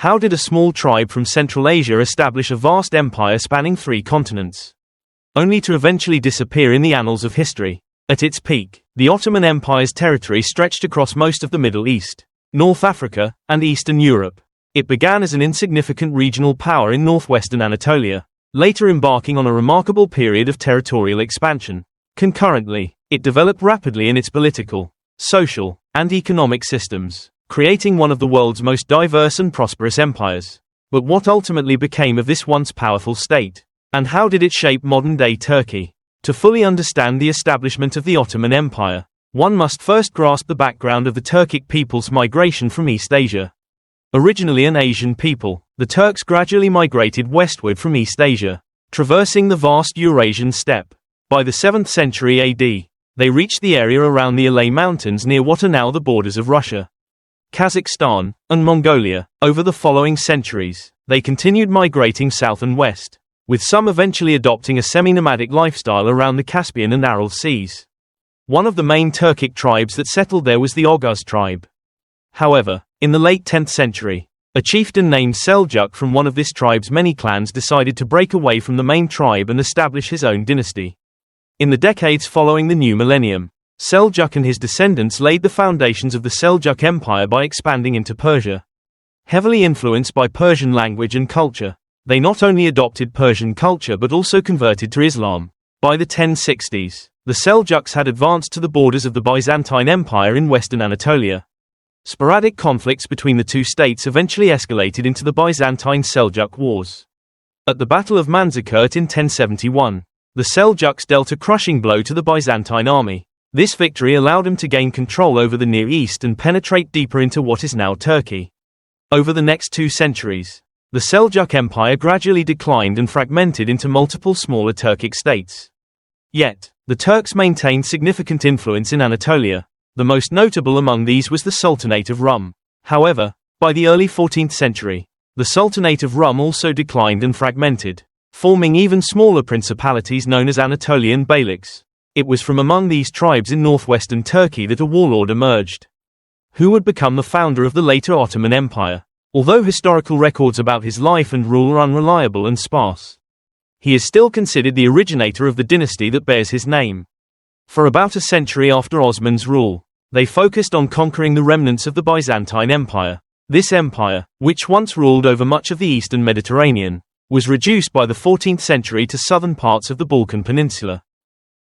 How did a small tribe from Central Asia establish a vast empire spanning 3 continents, only to eventually disappear in the annals of history? At its peak, the Ottoman Empire's territory stretched across most of the Middle East, North Africa, and Eastern Europe. It began as an insignificant regional power in northwestern Anatolia, later embarking on a remarkable period of territorial expansion. Concurrently, it developed rapidly in its political, social, and economic systems, creating one of the world's most diverse and prosperous empires. But what ultimately became of this once powerful state? And how did it shape modern-day Turkey? To fully understand the establishment of the Ottoman Empire, one must first grasp the background of the Turkic people's migration from East Asia. Originally an Asian people, the Turks gradually migrated westward from East Asia, traversing the vast Eurasian steppe. By the 7th century AD, they reached the area around the Alay Mountains near what are now the borders of Russia, Kazakhstan, and Mongolia. Over the following centuries, they continued migrating south and west, with some eventually adopting a semi-nomadic lifestyle around the Caspian and Aral seas. One of the main Turkic tribes that settled there was the Oghuz tribe. However, in the late 10th century, a chieftain named Seljuk from one of this tribe's many clans decided to break away from the main tribe and establish his own dynasty. In the decades following the new millennium, Seljuk and his descendants laid the foundations of the Seljuk Empire by expanding into Persia. Heavily influenced by Persian language and culture, they not only adopted Persian culture but also converted to Islam. By the 1060s, the Seljuks had advanced to the borders of the Byzantine Empire in western Anatolia. Sporadic conflicts between the two states eventually escalated into the Byzantine-Seljuk Wars. At the Battle of Manzikert in 1071, the Seljuks dealt a crushing blow to the Byzantine army. This victory allowed them to gain control over the Near East and penetrate deeper into what is now Turkey. Over the next 2 centuries, the Seljuk Empire gradually declined and fragmented into multiple smaller Turkic states. Yet, the Turks maintained significant influence in Anatolia. The most notable among these was the Sultanate of Rum. However, by the early 14th century, the Sultanate of Rum also declined and fragmented, forming even smaller principalities known as Anatolian beyliks. It was from among these tribes in northwestern Turkey that a warlord emerged, who would become the founder of the later Ottoman Empire. Although historical records about his life and rule are unreliable and sparse, he is still considered the originator of the dynasty that bears his name. For about a century after Osman's rule, they focused on conquering the remnants of the Byzantine Empire. This empire, which once ruled over much of the eastern Mediterranean, was reduced by the 14th century to southern parts of the Balkan Peninsula,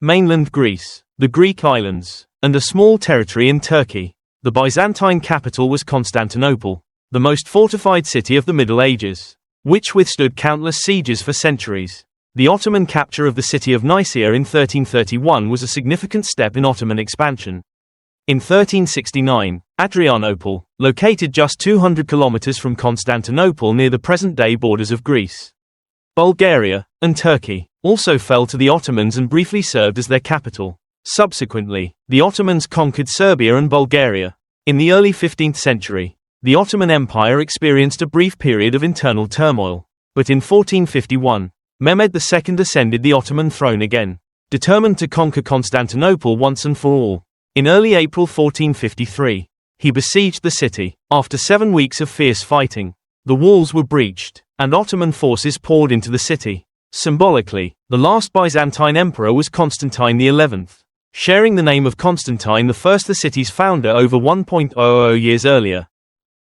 mainland Greece, the Greek islands, and a small territory in Turkey. The Byzantine capital was Constantinople, the most fortified city of the Middle Ages, which withstood countless sieges for centuries. The Ottoman capture of the city of Nicaea in 1331 was a significant step in Ottoman expansion. In 1369, Adrianople, located just 200 kilometers from Constantinople near the present-day borders of Greece, Bulgaria, and Turkey, also fell to the Ottomans and briefly served as their capital. Subsequently, the Ottomans conquered Serbia and Bulgaria. In the early 15th century, the Ottoman Empire experienced a brief period of internal turmoil. But in 1451, Mehmed II ascended the Ottoman throne again, determined to conquer Constantinople once and for all. In early April 1453, he besieged the city. After 7 weeks of fierce fighting, the walls were breached, and Ottoman forces poured into the city. Symbolically, the last Byzantine emperor was Constantine XI, sharing the name of Constantine I, the city's founder over 1,000 years earlier,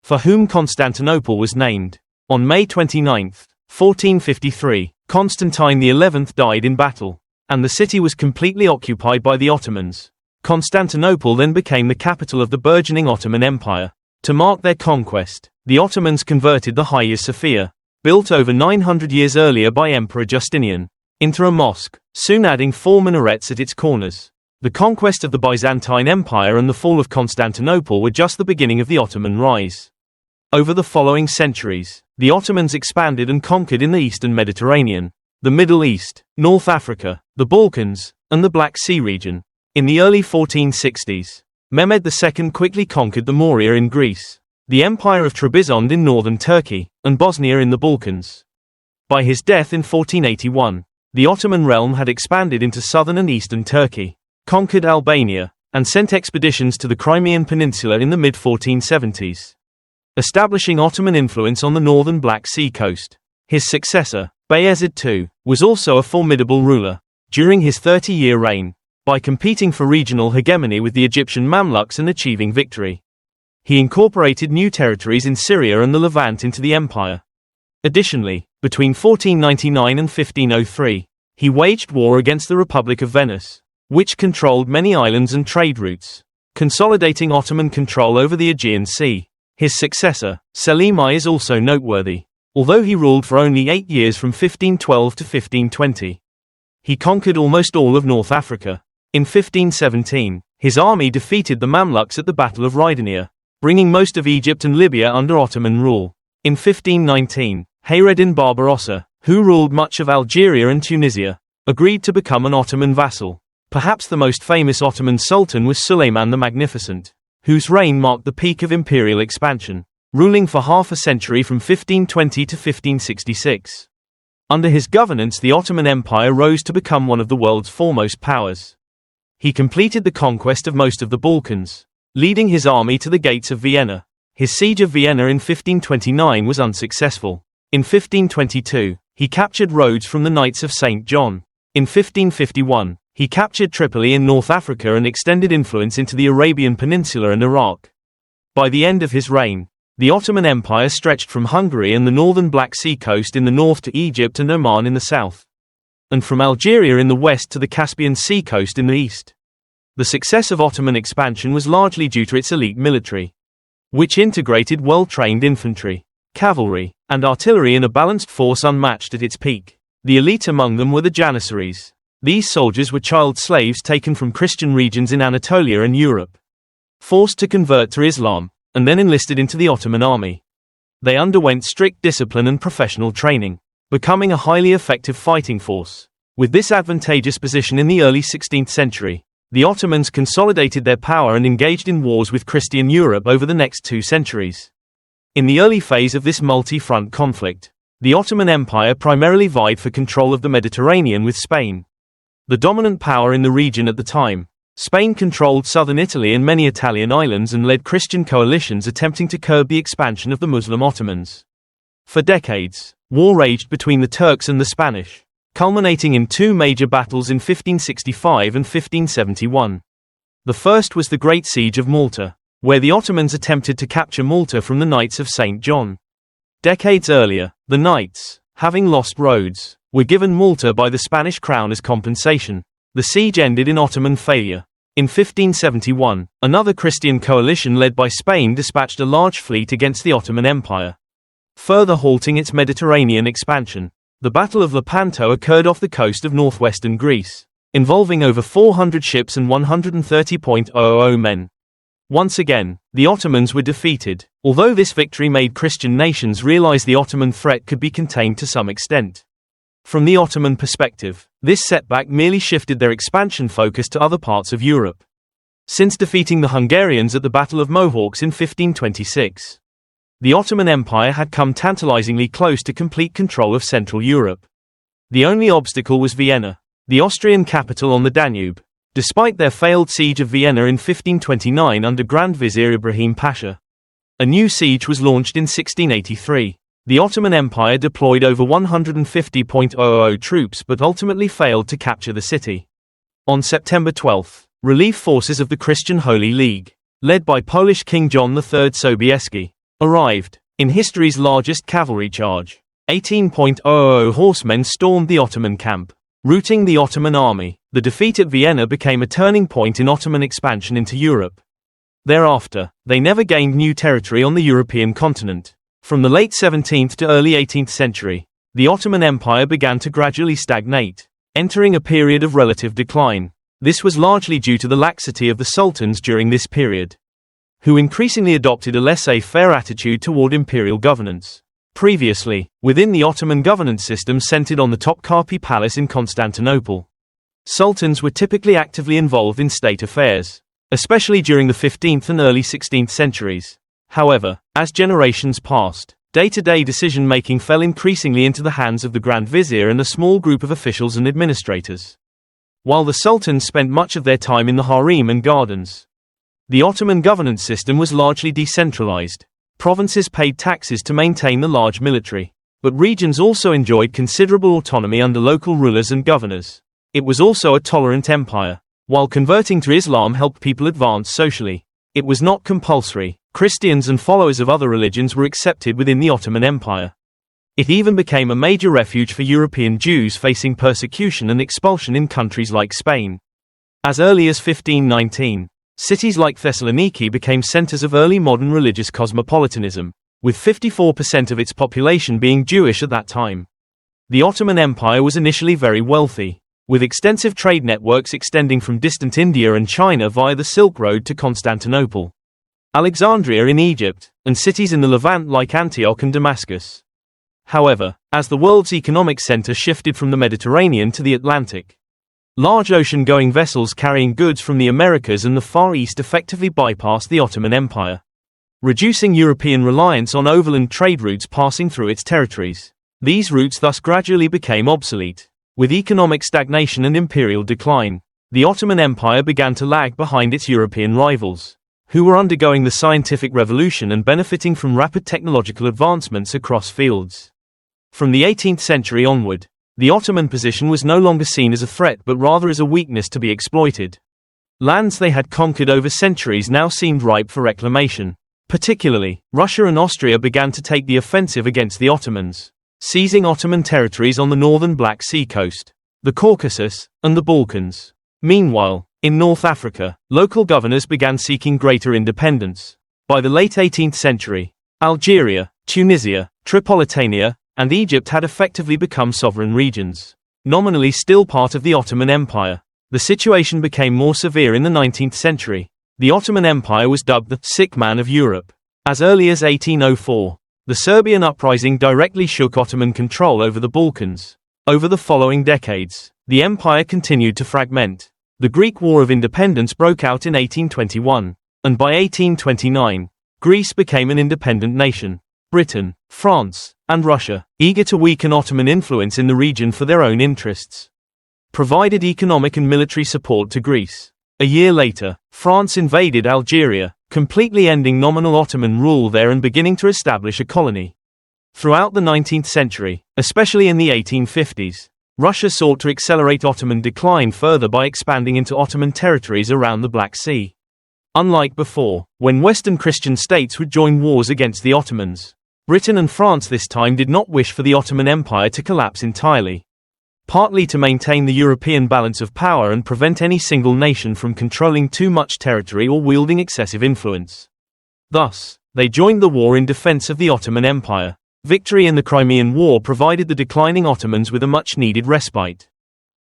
for whom Constantinople was named. On May 29, 1453, Constantine XI died in battle, and the city was completely occupied by the Ottomans. Constantinople then became the capital of the burgeoning Ottoman Empire. To mark their conquest, the Ottomans converted the Hagia Sophia, built over 900 years earlier by Emperor Justinian, into a mosque, soon adding 4 minarets at its corners. The conquest of the Byzantine Empire and the fall of Constantinople were just the beginning of the Ottoman rise. Over the following centuries, the Ottomans expanded and conquered in the eastern Mediterranean, the Middle East, North Africa, the Balkans, and the Black Sea region. In the early 1460s, Mehmed II quickly conquered the Morea in Greece, the Empire of Trebizond in northern Turkey, and Bosnia in the Balkans. By his death in 1481, the Ottoman realm had expanded into southern and eastern Turkey, conquered Albania, and sent expeditions to the Crimean Peninsula in the mid-1470s. establishing Ottoman influence on the northern Black Sea coast. His successor, Bayezid II, was also a formidable ruler during his 30-year reign, by competing for regional hegemony with the Egyptian Mamluks and achieving victory. He incorporated new territories in Syria and the Levant into the empire. Additionally, between 1499 and 1503, he waged war against the Republic of Venice, which controlled many islands and trade routes, consolidating Ottoman control over the Aegean Sea. His successor, Selim is also noteworthy. Although he ruled for only 8 years from 1512 to 1520, he conquered almost all of North Africa. In 1517, his army defeated the Mamluks at the Battle of Rydania, bringing most of Egypt and Libya under Ottoman rule. In 1519, Hayreddin Barbarossa, who ruled much of Algeria and Tunisia, agreed to become an Ottoman vassal. Perhaps the most famous Ottoman sultan was Suleiman the Magnificent, whose reign marked the peak of imperial expansion, ruling for half a century from 1520 to 1566. Under his governance, the Ottoman Empire rose to become one of the world's foremost powers. He completed the conquest of most of the Balkans, leading his army to the gates of Vienna. His siege of Vienna in 1529 was unsuccessful. In 1522, he captured Rhodes from the Knights of St. John. In 1551, he captured Tripoli in North Africa and extended influence into the Arabian Peninsula and Iraq. By the end of his reign, the Ottoman Empire stretched from Hungary and the northern Black Sea coast in the north to Egypt and Oman in the south, and from Algeria in the west to the Caspian Sea coast in the east. The success of Ottoman expansion was largely due to its elite military, which integrated well-trained infantry, cavalry, and artillery in a balanced force unmatched at its peak. The elite among them were the Janissaries. These soldiers were child slaves taken from Christian regions in Anatolia and Europe, forced to convert to Islam, and then enlisted into the Ottoman army. They underwent strict discipline and professional training, becoming a highly effective fighting force. With this advantageous position in the early 16th century, the Ottomans consolidated their power and engaged in wars with Christian Europe over the next 2 centuries. In the early phase of this multi-front conflict, the Ottoman Empire primarily vied for control of the Mediterranean with Spain, the dominant power in the region at the time. Spain controlled southern Italy and many Italian islands and led Christian coalitions attempting to curb the expansion of the Muslim Ottomans. For decades, war raged between the Turks and the Spanish, culminating in 2 major battles in 1565 and 1571. The first was the Great Siege of Malta, where the Ottomans attempted to capture Malta from the Knights of St. John. Decades earlier, the Knights, having lost Rhodes, were given Malta by the Spanish crown as compensation. The siege ended in Ottoman failure. In 1571, another Christian coalition led by Spain dispatched a large fleet against the Ottoman Empire, further halting its Mediterranean expansion. The Battle of Lepanto occurred off the coast of northwestern Greece, involving over 400 ships and 130,000 men. Once again, the Ottomans were defeated, although this victory made Christian nations realize the Ottoman threat could be contained to some extent. From the Ottoman perspective, this setback merely shifted their expansion focus to other parts of Europe. Since defeating the Hungarians at the Battle of Mohawks in 1526, the Ottoman Empire had come tantalizingly close to complete control of Central Europe. The only obstacle was Vienna, the Austrian capital on the Danube. Despite their failed siege of Vienna in 1529 under Grand Vizier Ibrahim Pasha, a new siege was launched in 1683. The Ottoman Empire deployed over 150,000 troops but ultimately failed to capture the city. On September 12, relief forces of the Christian Holy League, led by Polish King John III Sobieski, arrived. In history's largest cavalry charge, 18,000 horsemen stormed the Ottoman camp, routing the Ottoman army. The defeat at Vienna became a turning point in Ottoman expansion into Europe. Thereafter, they never gained new territory on the European continent. From the late 17th to early 18th century, the Ottoman Empire began to gradually stagnate, entering a period of relative decline. This was largely due to the laxity of the sultans during this period, who increasingly adopted a laissez-faire attitude toward imperial governance. Previously, within the Ottoman governance system centered on the Topkapi Palace in Constantinople, sultans were typically actively involved in state affairs, especially during the 15th and early 16th centuries. However, as generations passed, day-to-day decision-making fell increasingly into the hands of the Grand Vizier and a small group of officials and administrators, while the sultans spent much of their time in the harem and gardens. The Ottoman governance system was largely decentralized. Provinces paid taxes to maintain the large military. But regions also enjoyed considerable autonomy under local rulers and governors. It was also a tolerant empire. While converting to Islam helped people advance socially, it was not compulsory. Christians and followers of other religions were accepted within the Ottoman Empire. It even became a major refuge for European Jews facing persecution and expulsion in countries like Spain. As early as 1519, cities like Thessaloniki became centers of early modern religious cosmopolitanism, with 54% of its population being Jewish at that time. The Ottoman Empire was initially very wealthy, with extensive trade networks extending from distant India and China via the Silk Road to Constantinople, Alexandria in Egypt, and cities in the Levant like Antioch and Damascus. However, as the world's economic center shifted from the Mediterranean to the Atlantic, large ocean-going vessels carrying goods from the Americas and the Far East effectively bypassed the Ottoman Empire, reducing European reliance on overland trade routes passing through its territories. These routes thus gradually became obsolete. With economic stagnation and imperial decline, the Ottoman Empire began to lag behind its European rivals, who were undergoing the scientific revolution and benefiting from rapid technological advancements across fields. From the 18th century onward, the Ottoman position was no longer seen as a threat but rather as a weakness to be exploited. Lands they had conquered over centuries now seemed ripe for reclamation. Particularly, Russia and Austria began to take the offensive against the Ottomans, seizing Ottoman territories on the northern Black Sea coast, the Caucasus, and the Balkans. Meanwhile, in North Africa, local governors began seeking greater independence. By the late 18th century, Algeria, Tunisia, Tripolitania, and Egypt had effectively become sovereign regions, nominally still part of the Ottoman Empire. The situation became more severe in the 19th century. The Ottoman Empire was dubbed the sick man of Europe. As early as 1804, the Serbian uprising directly shook Ottoman control over the Balkans. Over the following decades, the empire continued to fragment. The Greek War of Independence broke out in 1821, and by 1829, Greece became an independent nation. Britain, France, and Russia, eager to weaken Ottoman influence in the region for their own interests, provided economic and military support to Greece. A year later, France invaded Algeria, completely ending nominal Ottoman rule there and beginning to establish a colony. Throughout the 19th century, especially in the 1850s, Russia sought to accelerate Ottoman decline further by expanding into Ottoman territories around the Black Sea. Unlike before, when Western Christian states would join wars against the Ottomans, Britain and France this time did not wish for the Ottoman Empire to collapse entirely. Partly to maintain the European balance of power and prevent any single nation from controlling too much territory or wielding excessive influence. Thus, they joined the war in defense of the Ottoman Empire. Victory in the Crimean War provided the declining Ottomans with a much-needed respite.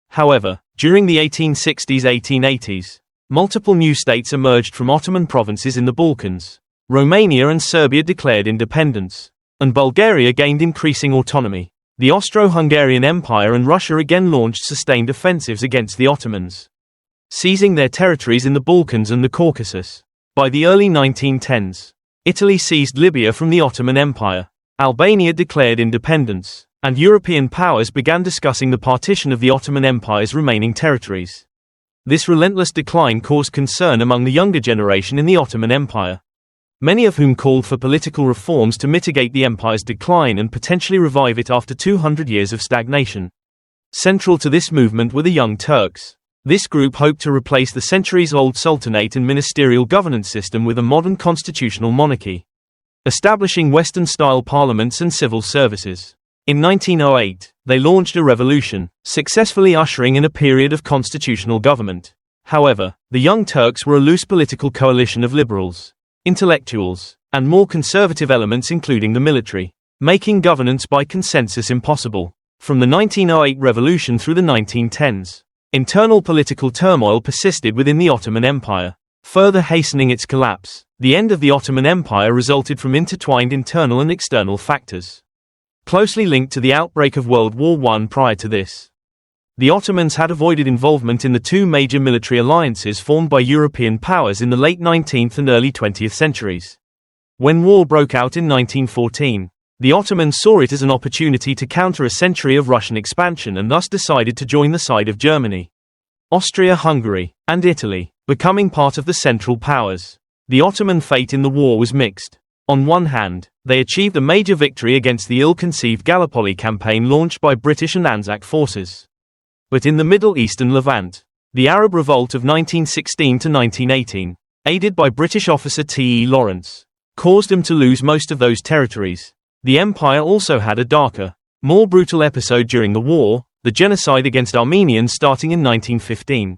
However, during the 1860s-1880s, multiple new states emerged from Ottoman provinces in the Balkans. Romania and Serbia declared independence, and Bulgaria gained increasing autonomy. The Austro-Hungarian Empire and Russia again launched sustained offensives against the Ottomans, seizing their territories in the Balkans and the Caucasus. By the early 1910s, Italy seized Libya from the Ottoman Empire. Albania declared independence, and European powers began discussing the partition of the Ottoman Empire's remaining territories. This relentless decline caused concern among the younger generation in the Ottoman Empire, many of whom called for political reforms to mitigate the empire's decline and potentially revive it after 200 years of stagnation. Central to this movement were the Young Turks. This group hoped to replace the centuries-old sultanate and ministerial governance system with a modern constitutional monarchy, establishing Western-style parliaments and civil services. In 1908, they launched a revolution, successfully ushering in a period of constitutional government. However, the Young Turks were a loose political coalition of liberals, intellectuals, and more conservative elements including the military, making governance by consensus impossible. From the 1908 revolution through the 1910s, internal political turmoil persisted within the Ottoman Empire, further hastening its collapse. The end of the Ottoman Empire resulted from intertwined internal and external factors, closely linked to the outbreak of World War I. Prior to this, the Ottomans had avoided involvement in the two major military alliances formed by European powers in the late 19th and early 20th centuries. When war broke out in 1914, the Ottomans saw it as an opportunity to counter a century of Russian expansion and thus decided to join the side of Germany, Austria-Hungary, and Italy, becoming part of the Central Powers. The Ottoman fate in the war was mixed. On one hand, they achieved a major victory against the ill-conceived Gallipoli campaign launched by British and Anzac forces. But in the Middle East and Levant, the Arab Revolt of 1916 to 1918, aided by British officer T. E. Lawrence, caused them to lose most of those territories. The empire also had a darker, more brutal episode during the war, the genocide against Armenians starting in 1915.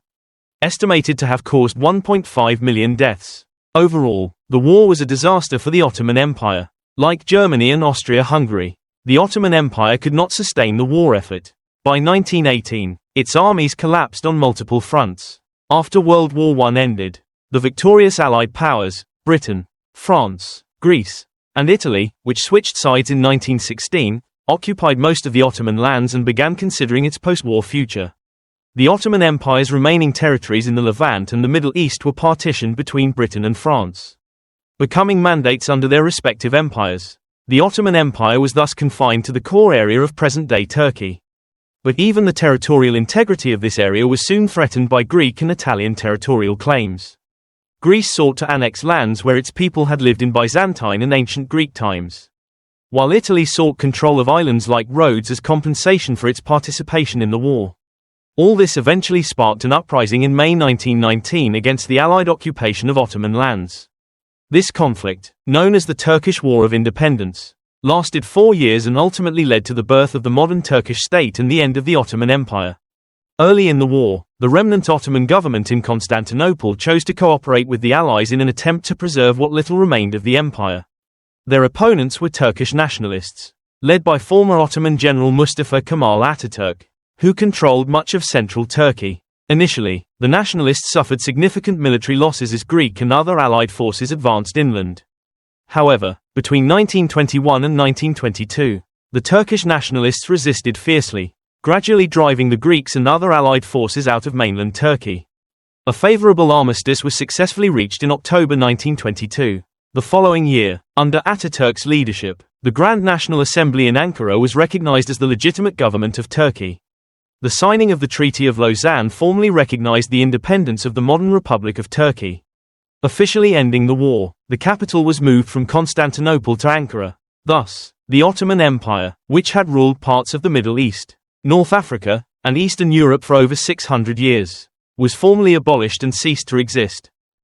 Estimated to have caused 1.5 million deaths. Overall, the war was a disaster for the Ottoman Empire. Like Germany and Austria-Hungary, the Ottoman Empire could not sustain the war effort. By 1918, its armies collapsed on multiple fronts. After World War I ended, the victorious Allied powers, Britain, France, Greece, and Italy, which switched sides in 1916, occupied most of the Ottoman lands and began considering its post-war future. The Ottoman Empire's remaining territories in the Levant and the Middle East were partitioned between Britain and France, becoming mandates under their respective empires. The Ottoman Empire was thus confined to the core area of present-day Turkey. But even the territorial integrity of this area was soon threatened by Greek and Italian territorial claims. Greece sought to annex lands where its people had lived in Byzantine and ancient Greek times, while Italy sought control of islands like Rhodes as compensation for its participation in the war. All this eventually sparked an uprising in May 1919 against the Allied occupation of Ottoman lands. This conflict, known as the Turkish War of Independence, lasted 4 years and ultimately led to the birth of the modern Turkish state and the end of the Ottoman Empire. Early in the war, the remnant Ottoman government in Constantinople chose to cooperate with the Allies in an attempt to preserve what little remained of the empire. Their opponents were Turkish nationalists, led by former Ottoman General Mustafa Kemal Ataturk, who controlled much of central Turkey. Initially, the nationalists suffered significant military losses as Greek and other Allied forces advanced inland. However, between 1921 and 1922, the Turkish nationalists resisted fiercely, gradually driving the Greeks and other Allied forces out of mainland Turkey. A favorable armistice was successfully reached in October 1922. The following year, under Ataturk's leadership, the Grand National Assembly in Ankara was recognized as the legitimate government of Turkey. The signing of the Treaty of Lausanne formally recognized the independence of the modern Republic of Turkey. Officially ending the war, the capital was moved from Constantinople to Ankara. Thus, the Ottoman Empire, which had ruled parts of the Middle East, North Africa, and Eastern Europe for over 600 years, was formally abolished and ceased to exist.